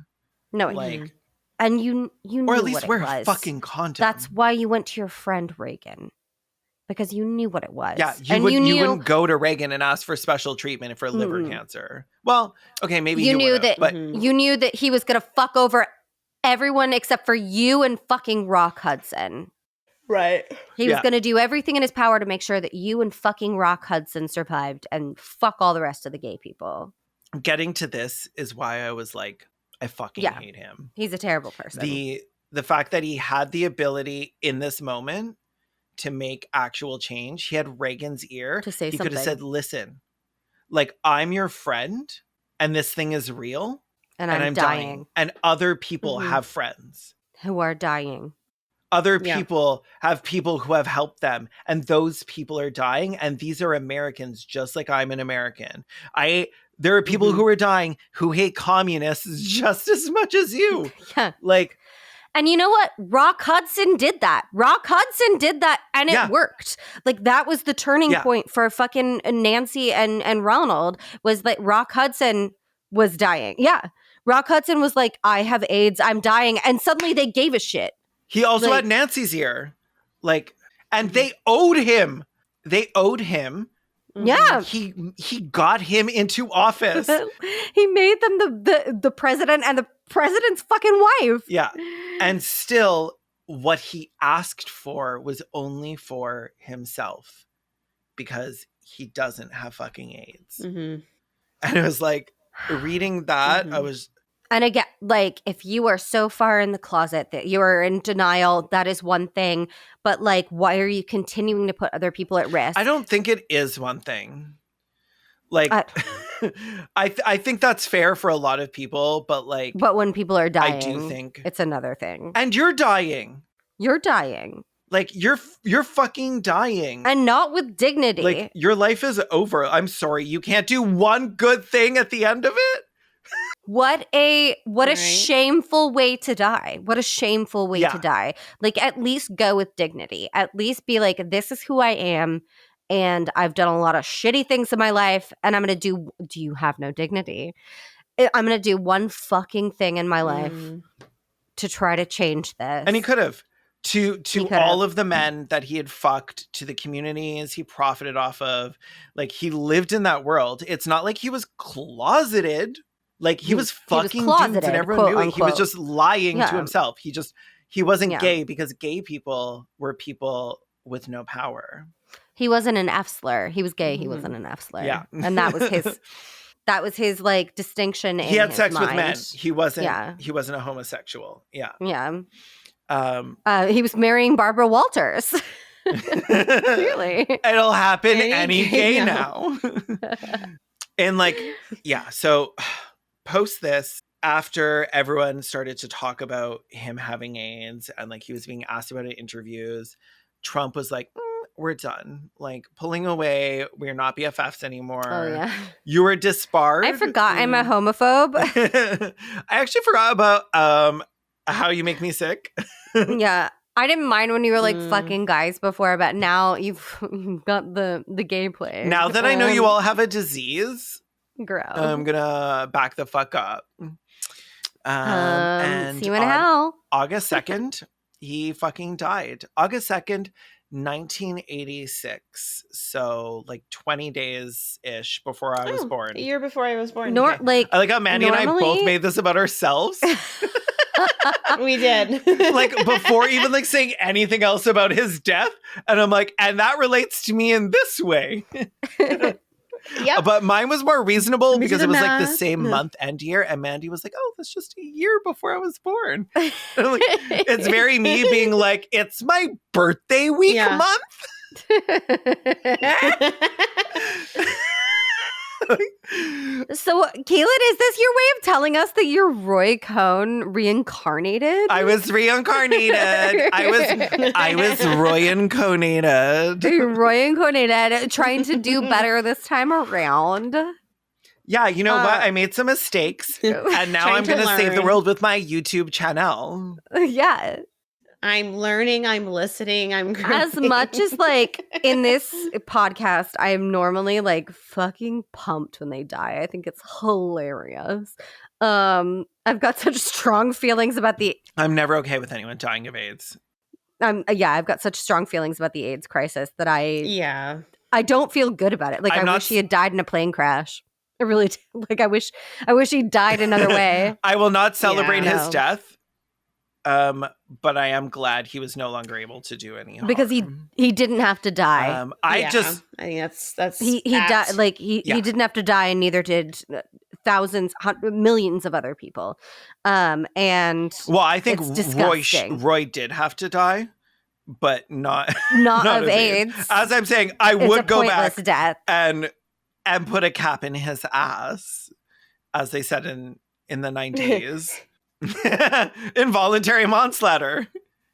No. Like, And you knew or at least what wear it a was. fucking condom. That's why you went to your friend Reagan. Because you knew what it was. Yeah, and you knew, wouldn't go to Reagan and ask for special treatment for liver cancer. Well, okay, maybe you he knew would've, that but you knew that he was going to fuck over everyone except for you and fucking Rock Hudson. Right. He was Yeah. going to do everything in his power to make sure that you and fucking Rock Hudson survived and fuck all the rest of the gay people. getting to this is why I was like, I fucking Yeah. hate him. He's a terrible person. The fact that he had the ability in this moment to make actual change. He had Reagan's ear. To say he could have something. said, listen, like, I'm your friend and this thing is real and I'm dying. and other people Mhm. have friends. Who are dying. Other Yeah. people have people who have helped them, and those people are dying, and these are Americans just like I'm an American. There are people who are dying who hate communists just as much as you. Yeah. Like, And you know what? Rock Hudson did that. Rock Hudson did that, and Yeah. it worked. Like, that was the turning Yeah. point for fucking Nancy and Ronald, was that Rock Hudson was dying. Yeah. Rock Hudson was like, I have AIDS, I'm dying. And suddenly they gave a shit. he also Like- had Nancy's ear. Like, and they owed him. They owed him. Yeah. He got him into office. He made them the president and the president's fucking wife. Yeah. And still, what he asked for was only for himself because he doesn't have fucking AIDS. Mm-hmm. And it was like, reading that, I was, And again, like, if you are so far in the closet that you are in denial, that is one thing. But like, why are you continuing to put other people at risk? I don't think it is one thing. Like, I think that's fair for a lot of people, but like, But when people are dying, I do think, it's another thing. and you're dying. You're dying. Like, you're fucking dying. And not with dignity. Like, your life is over. I'm sorry. You can't do one good thing at the end of it. What a Right. shameful way to die. What a shameful way Yeah. to die. Like, at least go with dignity. At least be like, this is who I am, and I've done a lot of shitty things in my life, and I'm going to do you have no dignity? I'm going to do one fucking thing in my life to try to change this. And he could have. To could all have. of the men that he had fucked, to the communities he profited off of, like, he lived in that world. It's not like he was closeted. Like, he was fucking dudes closeted, and everyone quote, knew it. He was unquote. just lying Yeah. to himself. He wasn't Yeah. gay because gay people were people with no power. He wasn't an F slur. He was gay. He wasn't an F slur. Yeah. And that was his like distinction in He had his sex with mind. men. He wasn't Yeah. he wasn't a homosexual. Yeah. Yeah. Um He was marrying Barbara Walters. Really? It'll happen Any any gay gay now. And like, yeah, so post this, after everyone started to talk about him having AIDS and like he was being asked about it in interviews, Trump was like, we're done. Like, pulling away. We're not BFFs anymore. Oh yeah. You were disbarred. I forgot I'm a homophobe. I actually forgot about How You Make Me Sick. Yeah. I didn't mind when you were like Mm. fucking guys before, but now you've got the gay plague. Now that I know you all have a disease, grow. I'm gonna back the fuck up. And see you in on hell. August 2nd, he fucking died. August 2nd, 1986. So like 20 days ish before I was born. A year before I was born. Nor Okay. like I like how Mandy and I both normally- made this about ourselves. We did. Like, before even like saying anything else about his death. And I'm like, and that relates to me in this way. Yep. But mine was more reasonable Let me do because it the was like the math. same No. month and year. And Mandy was like, oh, that's just a year before I was born. And I'm like, it's very me being like, it's my birthday week Yeah. month. So, Kaylin, is this your way of telling us that you're Roy Cohn reincarnated? I was reincarnated. I was Roy incarnated. You're Roy incarnated, trying to do better this time around. Yeah, you know what? I made some mistakes. And now Trying I'm to going to save the learn. world with my YouTube channel. Yeah. I'm learning. I'm listening. I'm As growing. much as like in this podcast, I am normally like fucking pumped when they die. I think it's hilarious. I've got such strong feelings about the I'm never okay with anyone dying of AIDS. I've got such strong feelings about the AIDS crisis that Yeah. I don't feel good about it. Like I'm I not wish he had died in a plane crash. I really do. Like I wish he died another way. I will not celebrate Yeah. his No. death. But I am glad he was no longer able to do any harm. Because he didn't have to die. I Yeah. just I think that's he apt. died like he Yeah. didn't have to die, and neither did thousands, millions of other people. And well, I think It's disgusting. Roy did have to die, but not not, not of AIDS. As I'm saying, I It's a would go pointless back death. and put a cap in his ass, as they said in the 90s. Involuntary manslaughter.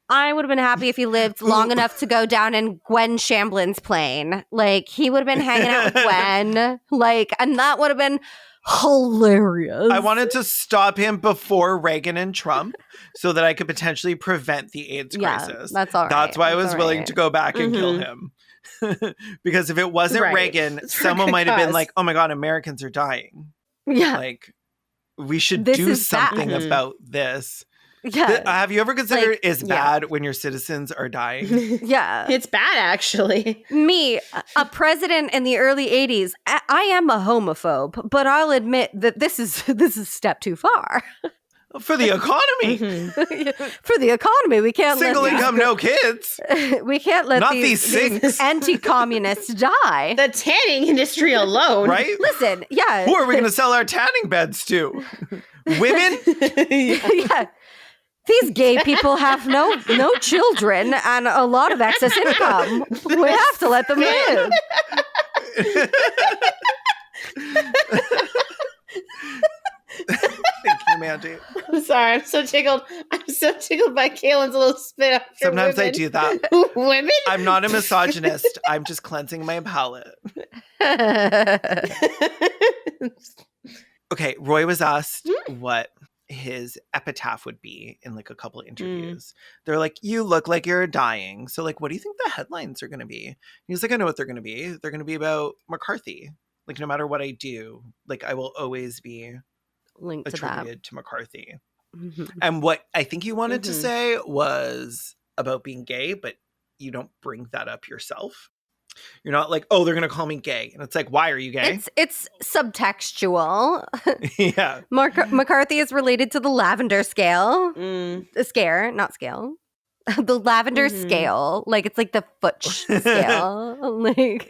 I would have been happy if he lived long enough to go down in Gwen Shamblin's plane. Like, he would have been hanging out with Gwen. Like, and that would have been hilarious. I wanted to stop him before Reagan and Trump so that I could potentially prevent the AIDS crisis. That's all right. That's why I was all willing right. to go back and kill him. Because if it wasn't Right. Reagan, For someone good might have been cause. like, oh my God, Americans are dying. Yeah. Like, we should This do is bad. something about this. Yeah. Have you ever considered Like, it's yeah. bad when your citizens are dying? Yeah. It's bad, actually. Me, a president in the early 80s, I am a homophobe, but I'll admit that this is a step too far. For the economy. For the economy, we can't Single let income, no kids. we can't let Not these these anti-communists die. The tanning industry alone. Right? Listen, yeah. Who are we going to sell our tanning beds to? Women? Yeah. These gay people have no children and a lot of excess income. We have to let them live. Thank you, Mandy. I'm sorry. I'm so tickled. I'm so tickled by Kaylin's little spit after Sometimes I women. do that. Women? I'm not a misogynist. I'm just cleansing my palate. Okay, Roy was asked what his epitaph would be in like a couple interviews. They're like, you look like you're dying. So like, what do you think the headlines are going to be? He's like, I know what they're going to be. They're going to be about McCarthy. Like, no matter what I do, like I will always be Linked to that. attributed to McCarthy. Mhm. And what I think you wanted to say was about being gay, but you don't bring that up yourself. You're not like, oh, they're going to call me gay. And it's like, why are you gay? It's subtextual. Yeah. McCarthy is related to the lavender scale. Mm. Scare, not scale. The lavender scale. Like, it's like the foot scale. Like,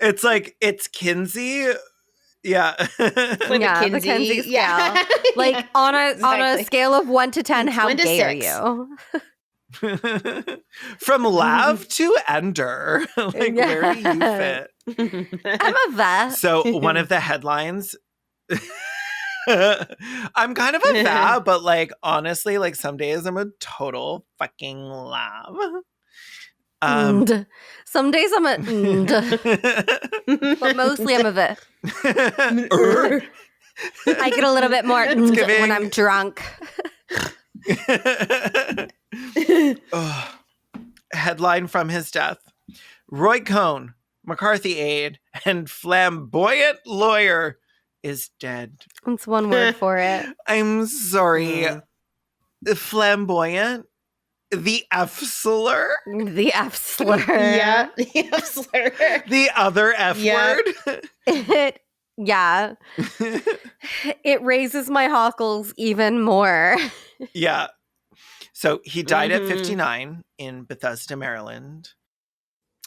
It's like, it's Kinsey. Yeah. Like yeah, a the Kinsey scale. Yeah. Like, on a Exactly. scale of 1 to 10, how 1 to gay are 6. you? From Lav to Ender. Like, where do you fit? I'm a vet. So one of the headlines, I'm kind of a fab, but like honestly, like some days I'm a total fucking Lav. Some days I'm a but mostly I'm a vet. I get a little bit more when giving- I'm drunk. Ugh. Headline from his death: Roy Cohn, McCarthy aide, and flamboyant lawyer is dead. That's one word for it. I'm sorry. Flamboyant? The F slur? The F slur. Yeah. Yeah, slur. The other F Yeah. word? Yeah. It raises my hockles even more. Yeah. So he died at Mhm. 59 in Bethesda, Maryland.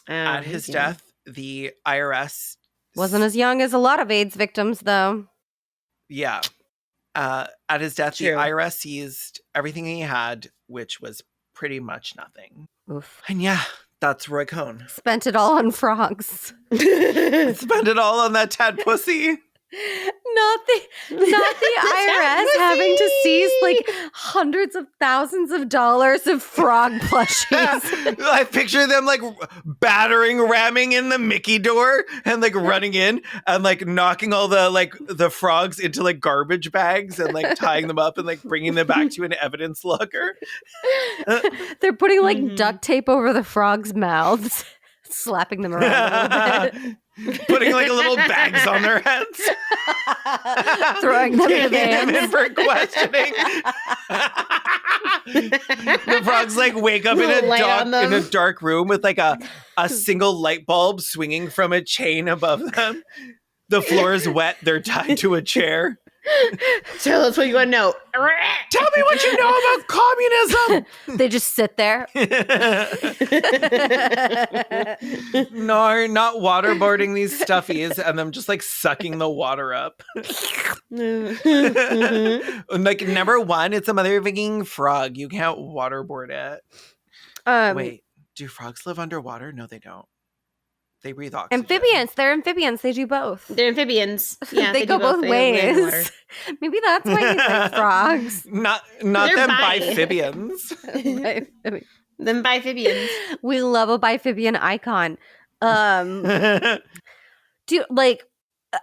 At his death, the IRS Wasn't as young as a lot of AIDS victims, though. Yeah. At his death, True. the IRS seized everything he had, which was pretty much nothing. Oof. And yeah, that's Roy Cohn. Spent it all on frogs. Spend it all on that tad pussy. Not the IRS having to seize like hundreds of thousands of dollars of frog plushies. I picture them like ramming in the Mickey door and like running in and like knocking all the frogs into like garbage bags and like tying them up and like bringing them back to an evidence locker. They're putting like duct tape over the frogs' mouths, slapping them around a little bit. Putting like little bags on their heads. Throwing them in the Taking them in vans. for questioning. The frogs like wake up in Little light on them. a dark room with like a single light bulb swinging from a chain above them. The floor is wet. They're tied to a chair. So that's what you want to know. Tell me what you know about communism. They just sit there. No, not waterboarding these stuffies and them just like sucking the water up. And like number one, it's a motherfucking frog. You can't waterboard it. Wait, do frogs live underwater? No, they don't. They breathe oxygen. Amphibians. They're amphibians. They do both. They're amphibians. Yeah, they go do both They live in the water. ways. Maybe that's why he likes frogs. Not They're them bi. bifibians. Them bifibians. We love a bifibian icon.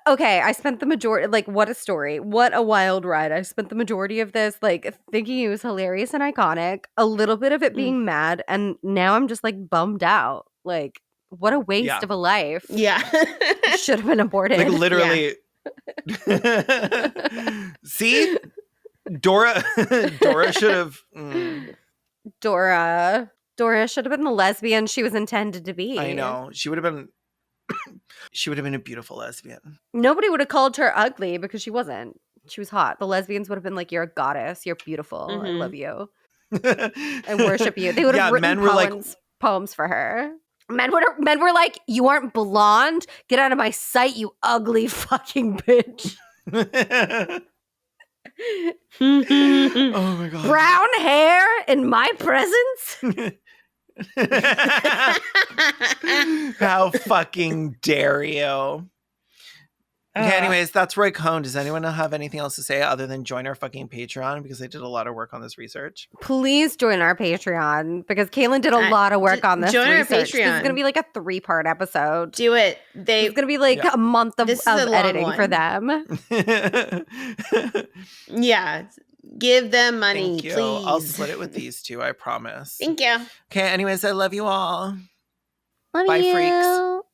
Okay, I spent the majority, like, what a story. What a wild ride. I spent the majority of this, like, thinking it was hilarious and iconic, a little bit of it being mad, and now I'm just, like, bummed out. Like, what a waste of a life. Yeah. Should have been aborted. Like, literally. See? Dora should have. Dora should have been the lesbian she was intended to be. I know. She would have been a beautiful lesbian. Nobody would have called her ugly because she wasn't. She was hot. The lesbians would have been like, you're a goddess. You're beautiful. I love you. I worship you. They would have written poems for her. Men were like, you aren't blonde? Get out of my sight, you ugly fucking bitch. Oh my God. Brown hair in my presence? How fucking dare you? Okay, anyways, that's Roy Cohn. Does anyone have anything else to say other than join our fucking Patreon? Because I did a lot of work on this research. Please join our Patreon because Caitlin did a lot of work on this join research. our This is Patreon. going to be like a 3-part episode. Do it. It's going to be like a month of editing for them. Yeah. Give them money, Thank you. please. I'll split it with these two, I promise. Thank you. Okay, anyways, I love you all. Love Bye, you. freaks.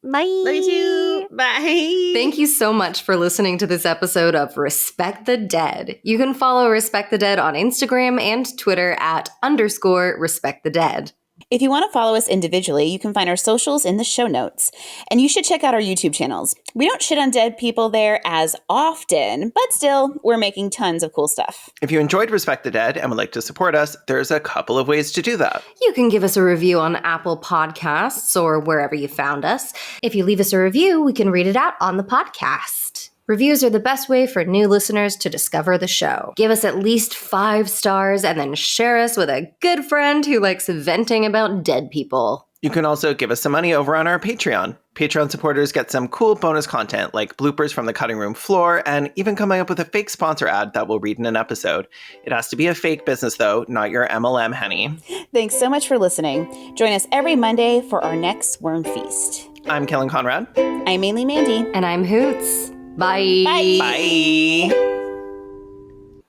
Bye. Love you too. Bye. Thank you so much for listening to this episode of Respect the Dead. You can follow Respect the Dead on Instagram and Twitter at _Respect the Dead. If you want to follow us individually, you can find our socials in the show notes. And you should check out our YouTube channels. We don't shit on dead people there as often, but still, we're making tons of cool stuff. If you enjoyed Respect the Dead and would like to support us, there's a couple of ways to do that. You can give us a review on Apple Podcasts or wherever you found us. If you leave us a review, we can read it out on the podcast. Reviews are the best way for new listeners to discover the show. Give us at least 5 stars and then share us with a good friend who likes venting about dead people. You can also give us some money over on our Patreon. Patreon supporters get some cool bonus content like bloopers from the cutting room floor and even coming up with a fake sponsor ad that we'll read in an episode. It has to be a fake business though, not your MLM, honey. Thanks so much for listening. Join us every Monday for our next Worm Feast. I'm Kellen Conrad. I'm Mainly Mandy. And I'm Hoots. Bye. Bye. Bye.